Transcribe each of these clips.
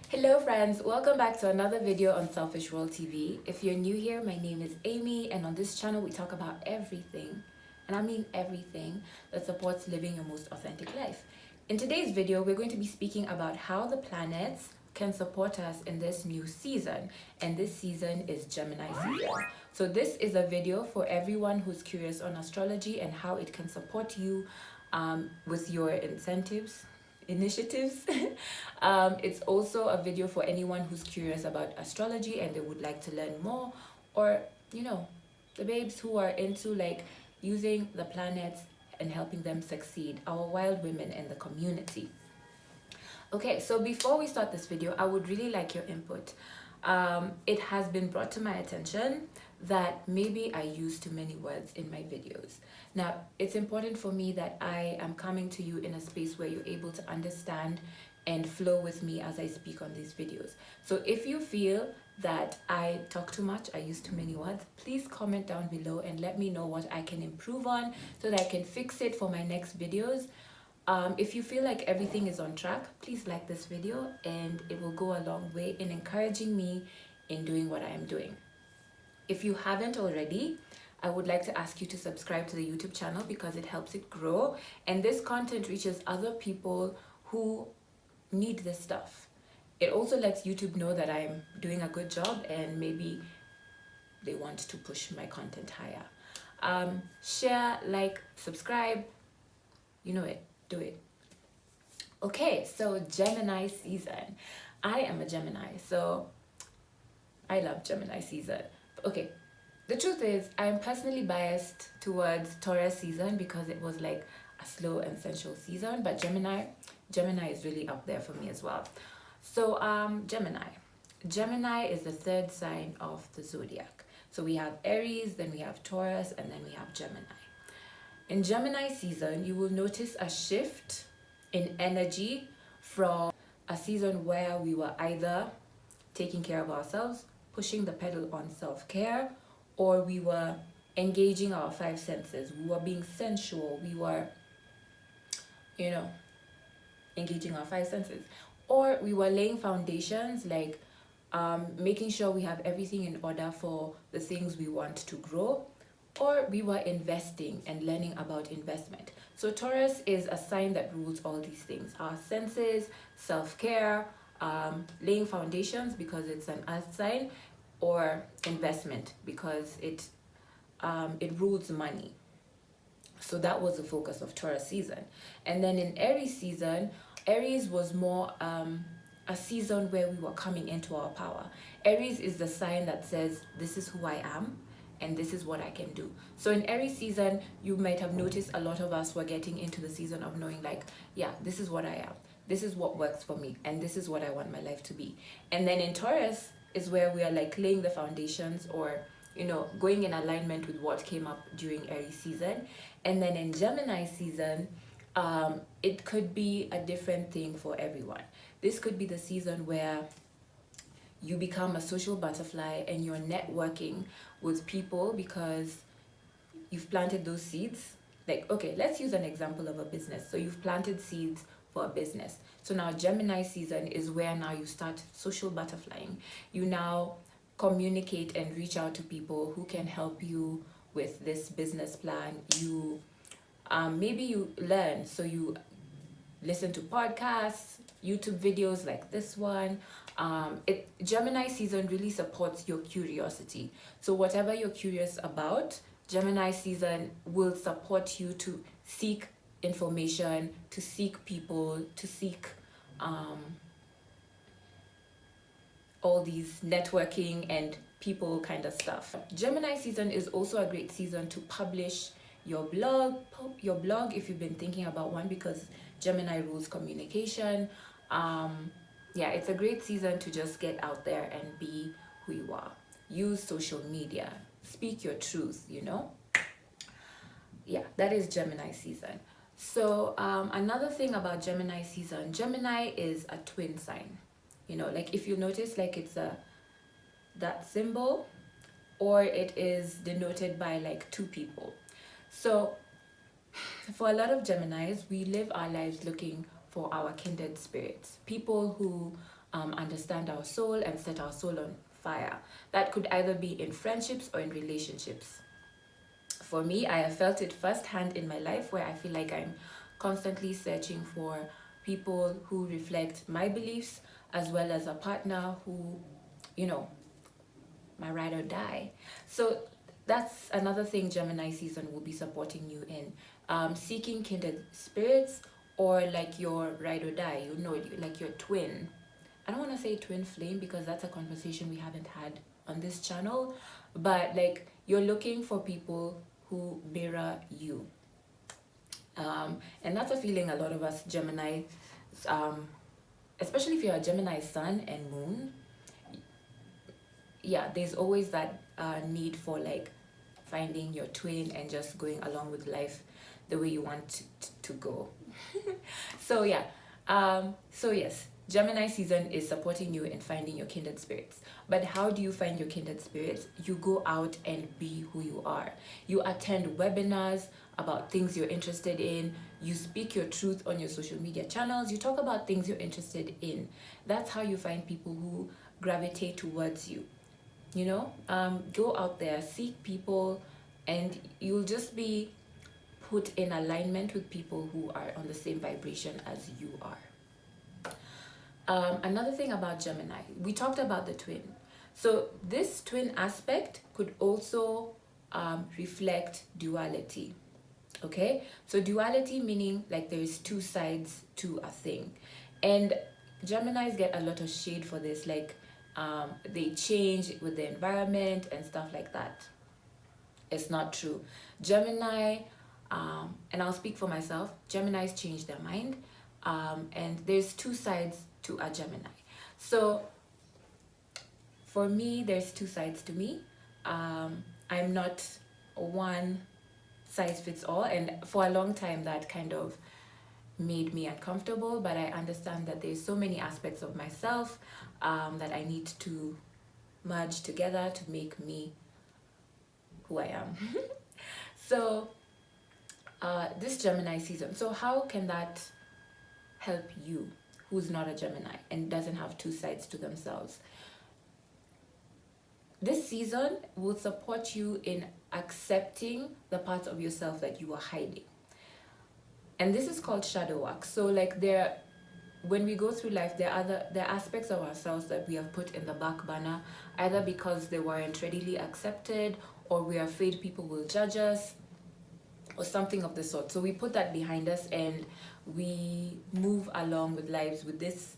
Hello friends, welcome back to another video on Selfish World TV. If you're new here, my name is Amy, and on this channel we talk about everything, and I mean everything, that supports living your most authentic life. In today's video, we're going to be speaking about how the planets can support us in this new season, and this season is Gemini season. So this is a video for everyone who's curious on astrology and how it can support you with your initiatives. It's also a video for anyone who's curious about astrology and they would like to learn more, or the babes who are into like using the planets and helping them succeed, our wild women in the community. Okay, so before we start this video, I would really like your input. It has been brought to my attention that maybe I use too many words in my videos. Now, it's important for me that I am coming to you in a space where you're able to understand and flow with me as I speak on these videos. So if you feel that I talk too much, I use too many words, please comment down below and let me know what I can improve on so that I can fix it for my next videos. If you feel like everything is on track, please like this video and it will go a long way in encouraging me in doing what I am doing. If you haven't already, I would like to ask you to subscribe to the YouTube channel because it helps it grow, and this content reaches other people who need this stuff. It also lets YouTube know that I'm doing a good job and maybe they want to push my content higher. Share, like, subscribe, you know it, do it. Okay, so Gemini season. I am a Gemini, so I love Gemini season. Okay, the truth is I'm personally biased towards Taurus season because it was like a slow and sensual season, but Gemini is really up there for me as well. So Gemini is the third sign of the zodiac. So we have Aries, then we have Taurus, and then we have Gemini. In Gemini season, you will notice a shift in energy from a season where we were either taking care of ourselves, pushing the pedal on self-care, or we were engaging our five senses. We were being sensual. We were, engaging our five senses. Or we were laying foundations, like making sure we have everything in order for the things we want to grow. Or we were investing and learning about investment. So Taurus is a sign that rules all these things. Our senses, self-care, laying foundations because it's an earth sign, or investment because it rules money. So that was the focus of Taurus season. And then in Aries season, Aries was more a season where we were coming into our power. Aries is the sign that says, this is who I am and this is what I can do. So in Aries season, you might have noticed a lot of us were getting into the season of knowing like, yeah, this is what I am. This is what works for me and this is what I want my life to be. And then in Taurus is where we are like laying the foundations, or going in alignment with what came up during Aries season. And then in Gemini season, it could be a different thing for everyone. This could be the season where you become a social butterfly and you're networking with people because you've planted those seeds. Like, okay, let's use an example of a business. So you've planted seeds for a business. So now Gemini season is where now you start social butterflying. You now communicate and reach out to people who can help you with this business plan. You maybe you learn, so you listen to podcasts, YouTube videos like this one. Gemini season really supports your curiosity. So whatever you're curious about, Gemini season will support you to seek information, to seek people, to seek all these networking and people kind of stuff. Gemini season is also a great season to publish your blog if you've been thinking about one, because Gemini rules communication. Yeah, it's a great season to just get out there and be who you are. Use social media, speak your truth, Yeah, that is Gemini season. So another thing about Gemini season, Gemini is a twin sign. Like if you notice, like it's that symbol, or it is denoted by like two people. So for a lot of Geminis, we live our lives looking for our kindred spirits, people who understand our soul and set our soul on fire. That could either be in friendships or in relationships. For me, I have felt it firsthand in my life, where I feel like I'm constantly searching for people who reflect my beliefs, as well as a partner who, you know, my ride or die. So that's another thing Gemini season will be supporting you in. Seeking kindred spirits, or like your ride or die, you know, like your twin. I don't want to say twin flame because that's a conversation we haven't had on this channel, but like you're looking for people who mirror you. And that's a feeling a lot of us Gemini, especially if you're a Gemini sun and moon, yeah, there's always that need for like finding your twin and just going along with life the way you want to go. So yeah, so yes, Gemini season is supporting you in finding your kindred spirits. But how do you find your kindred spirits? You go out and be who you are. You attend webinars about things you're interested in. You speak your truth on your social media channels. You talk about things you're interested in. That's how you find people who gravitate towards you. You know, go out there, seek people, and you'll just be put in alignment with people who are on the same vibration as you are. Another thing about Gemini, we talked about the twin. So this twin aspect could also reflect duality. Okay, so duality meaning like there's two sides to a thing, and Geminis get a lot of shade for this, like they change with the environment and stuff like that. It's not true. Gemini, and I'll speak for myself, Geminis change their mind, and there's two sides to a Gemini. So for me, there's two sides to me. I'm not one size fits all, and for a long time that kind of made me uncomfortable, but I understand that there's so many aspects of myself that I need to merge together to make me who I am. So this Gemini season, so how can that help you who's not a Gemini and doesn't have two sides to themselves? This season will support you in accepting the parts of yourself that you are hiding. And this is called shadow work. So like when we go through life, there are aspects of ourselves that we have put in the back burner, either because they weren't readily accepted, or we're afraid people will judge us, or something of the sort. So we put that behind us and we move along with lives with this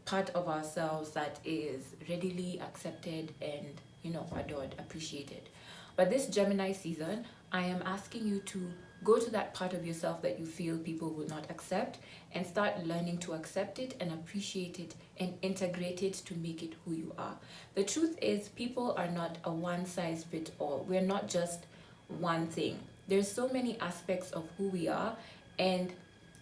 part of ourselves that is readily accepted and, you know, adored, appreciated. But this Gemini season, I am asking you to go to that part of yourself that you feel people will not accept and start learning to accept it and appreciate it and integrate it to make it who you are. The truth is, people are not a one size fits all. We're not just one thing. There's so many aspects of who we are, and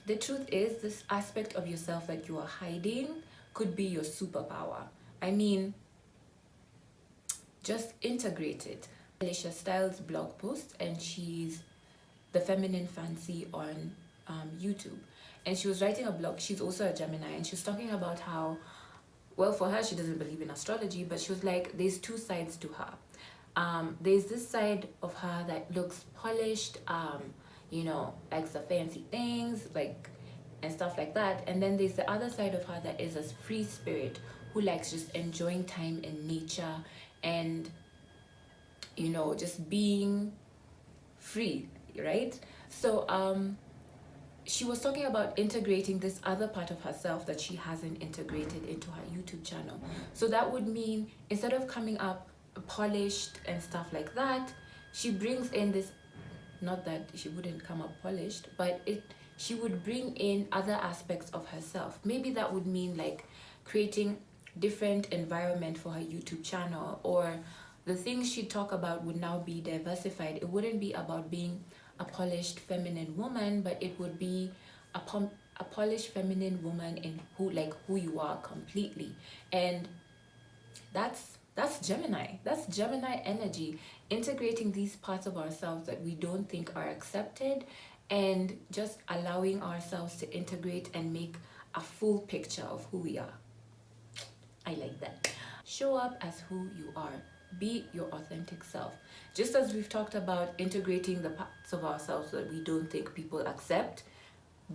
the truth is, this aspect of yourself that you are hiding could be your superpower. I mean, just integrate it. Alicia Styles blog post, and she's the Feminine Fancy on YouTube, and she was writing a blog. She's also a Gemini, and she was talking about how, well, for her, she doesn't believe in astrology, but she was like, there's two sides to her. There's this side of her that looks polished, you know, likes the fancy things, like, and stuff like that. And then there's the other side of her that is a free spirit who likes just enjoying time in nature and, you know, just being free, right? So she was talking about integrating this other part of herself that she hasn't integrated into her YouTube channel. So that would mean, instead of coming up polished and stuff like that, she brings in this, not that she wouldn't come up polished, but she would bring in other aspects of herself. Maybe that would mean like creating different environment for her YouTube channel, or the things she'd talk about would now be diversified. It wouldn't be about being a polished feminine woman, but it would be a polished feminine woman in who you are completely. And that's Gemini. That's Gemini energy, integrating these parts of ourselves that we don't think are accepted, and just allowing ourselves to integrate and make a full picture of who we are. I like that. Show up as who you are. Be your authentic self. Just as we've talked about integrating the parts of ourselves that we don't think people accept,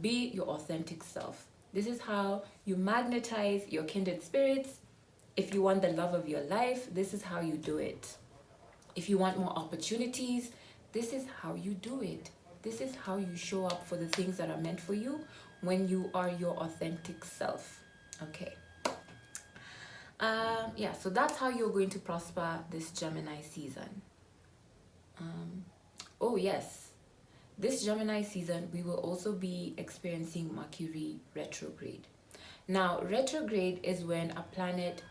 be your authentic self. This is how you magnetize your kindred spirits. If you want the love of your life, this is how you do it. If you want more opportunities, this is how you do it. This is how you show up for the things that are meant for you when you are your authentic self. Okay. Yeah, so that's how you're going to prosper this Gemini season. Oh yes, this Gemini season we will also be experiencing Mercury retrograde. Now, retrograde is when a planet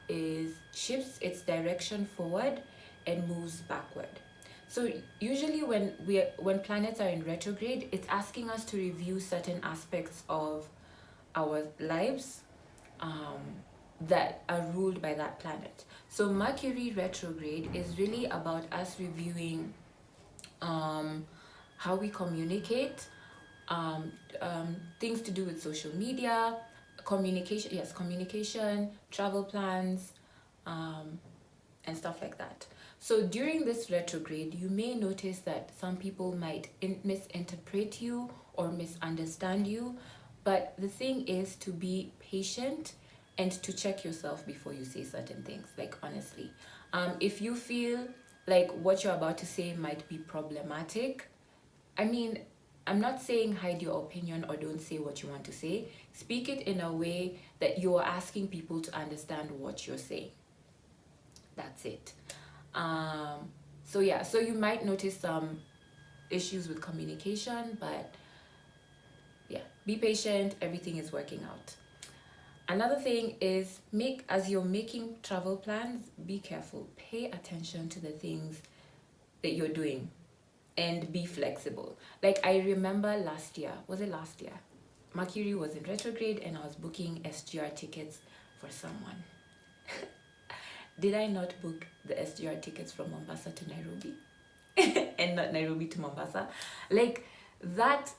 shifts its direction forward and moves backward. So usually when planets are in retrograde, it's asking us to review certain aspects of our lives that are ruled by that planet. So Mercury retrograde is really about us reviewing how we communicate, things to do with social media, communication, travel plans, and stuff like that. So during this retrograde, you may notice that some people might misinterpret you or misunderstand you, but the thing is to be patient and to check yourself before you say certain things, like honestly. If you feel like what you're about to say might be problematic, I mean, I'm not saying hide your opinion or don't say what you want to say. Speak it in a way that you're asking people to understand what you're saying. That's it. So you might notice some issues with communication, but yeah, be patient, everything is working out. Another thing is, as you're making travel plans, be careful. Pay attention to the things that you're doing and be flexible. Like I remember last year, Mercury was in retrograde and I was booking SGR tickets for someone. Did I not book the SGR tickets from Mombasa to Nairobi? And not Nairobi to Mombasa? Like that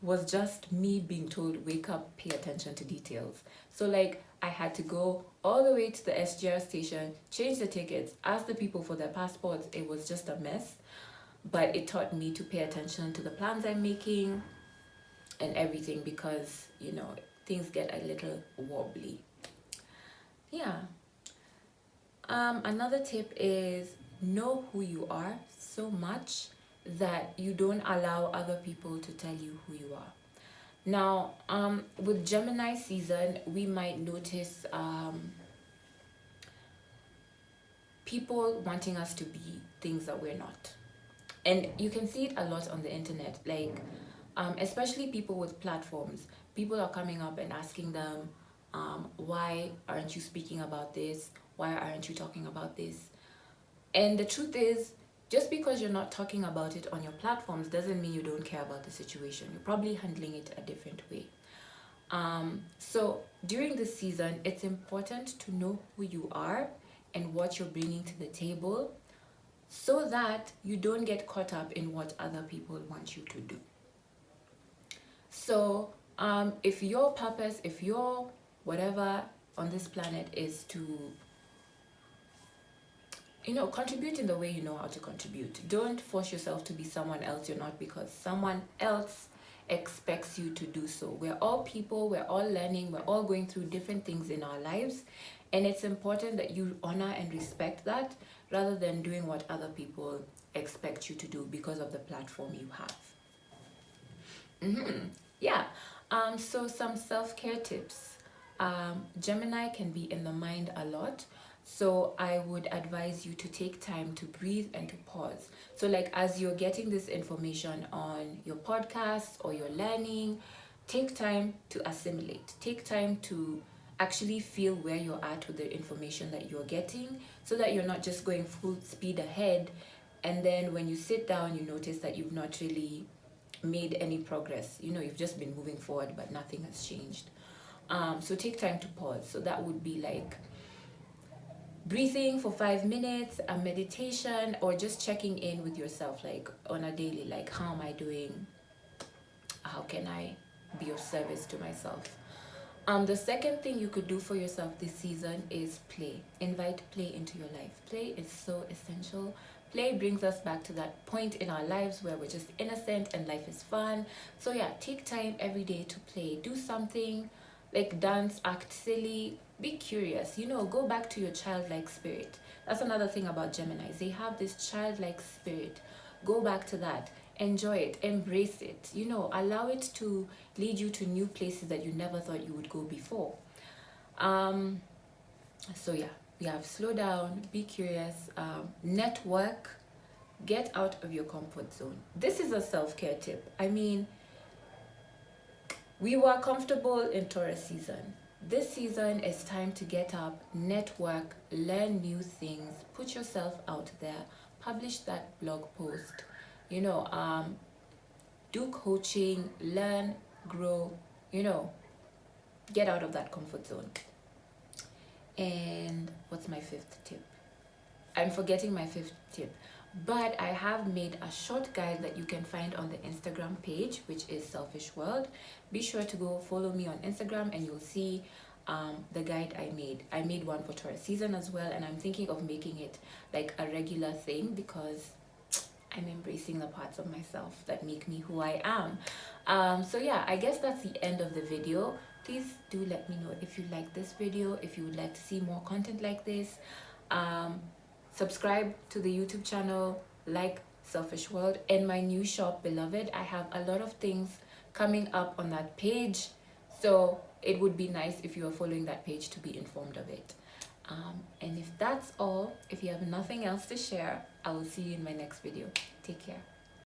was just me being told, wake up, pay attention to details. So like I had to go all the way to the SGR station, change the tickets, ask the people for their passports. It was just a mess. But it taught me to pay attention to the plans I'm making and everything, because, you know, things get a little wobbly. Yeah. Another tip is know who you are so much that you don't allow other people to tell you who you are. Now, with Gemini season, we might notice people wanting us to be things that we're not. And you can see it a lot on the internet, like especially people with platforms. People are coming up and asking them, why aren't you speaking about this? Why aren't you talking about this? And the truth is, just because you're not talking about it on your platforms doesn't mean you don't care about the situation. You're probably handling it a different way. So during this season, it's important to know who you are and what you're bringing to the table, so that you don't get caught up in what other people want you to do. So if your purpose, if your whatever on this planet is to, contribute in the way you know how to contribute. Don't force yourself to be someone else you're not because someone else expects you to do so. We're all people, we're all learning, we're all going through different things in our lives, and it's important that you honor and respect that rather than doing what other people expect you to do because of the platform you have. Yeah. So some self-care tips. Gemini can be in the mind a lot. So I would advise you to take time to breathe and to pause. So like as you're getting this information on your podcast or you're learning, take time to assimilate. Take time to actually feel where you're at with the information that you're getting, so that you're not just going full speed ahead, and then when you sit down you notice that you've not really made any progress. You've just been moving forward but nothing has changed. So take time to pause. So that would be like breathing for 5 minutes, a meditation, or just checking in with yourself, like on a daily, like how am I doing? How can I be of service to myself? The second thing you could do for yourself this season is play. Invite play into your life. Play is so essential. Play brings us back to that point in our lives where we're just innocent and life is fun. So yeah, take time every day to play. Do something like dance, act silly, be curious. You know, go back to your childlike spirit. That's another thing about Geminis. They have this childlike spirit. Go back to that. Enjoy it, embrace it, you know, allow it to lead you to new places that you never thought you would go before. So yeah, we have slow down, be curious, network, get out of your comfort zone. This is a self-care tip. I mean, we were comfortable in Taurus season. This season is time to get up, network, learn new things, put yourself out there, publish that blog post, you know, do coaching, learn, grow, you know, get out of that comfort zone. And what's my fifth tip? I'm forgetting my fifth tip, but I have made a short guide that you can find on the Instagram page, which is Selfish World. Be sure to go follow me on Instagram and you'll see the guide I made. I made one for Taurus season as well, and I'm thinking of making it like a regular thing because I'm embracing the parts of myself that make me who I am. So yeah, I guess that's the end of the video. Please do let me know if you like this video, if you would like to see more content like this. Subscribe to the YouTube channel, like Selfish World, and my new shop, Beloved. I have a lot of things coming up on that page, so it would be nice if you are following that page to be informed of it. And if that's all, if you have nothing else to share, I will see you in my next video. Take care.